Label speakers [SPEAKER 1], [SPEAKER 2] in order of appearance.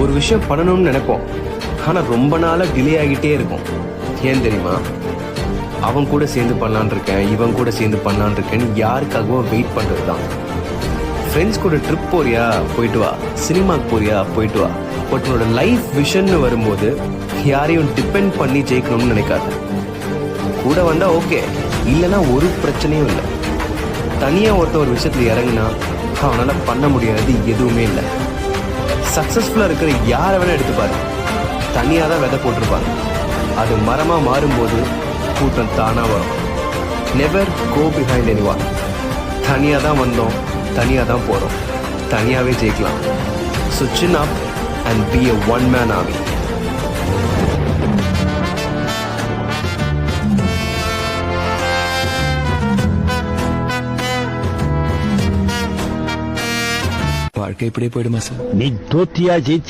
[SPEAKER 1] ஒரு விஷயம் பண்ணணும்னு நினைப்போம், ஆனா ரொம்ப நாளா டிலே ஆகிட்டே இருக்கும். ஏன் தெரியுமா? அவன் கூட சேர்ந்து பண்ணலான் இருக்கேன், இவன் கூட சேர்ந்து பண்ணலான் இருக்கேன்னு யாருக்காகவும் வெயிட் பண்றது தான். ஃப்ரெண்ட்ஸ் கூட ட்ரிப் போறியா, போயிட்டு வா. சினிமாக்கு போறியா, போயிட்டு வா. பட் உன்னோட லைஃப் விஷன் வரும்போது யாரையும் டிபெண்ட் பண்ணி ஜெயிக்கணும்னு நினைக்காத. கூட வந்தா ஓகே, இல்லைன்னா ஒரு பிரச்சனையும் இல்லை. தனியா ஒருத்த ஒரு விஷயத்துல இறங்குனா அவனால பண்ண முடியாது எதுவுமே இல்லை. சக்சஸ்ஃபுல்லா இருக்கிற யாரை வேணா எடுத்துப்பாரு, தனியா தான் விதை போட்டிருப்பாங்க. அது மரமா மாறும்போது கூட்டம் தானா வரும். Never go behind anyone. தனியா தான் வந்தோம், தனியா தான் போறோம், தனியாவே ஜெயிக்கலாம். So chin up and be a one-man army.
[SPEAKER 2] வாழ்க்கை இப்படியே போயிடுமா சார்?
[SPEAKER 3] நீ தோத்தியா ஜெயிச்சியா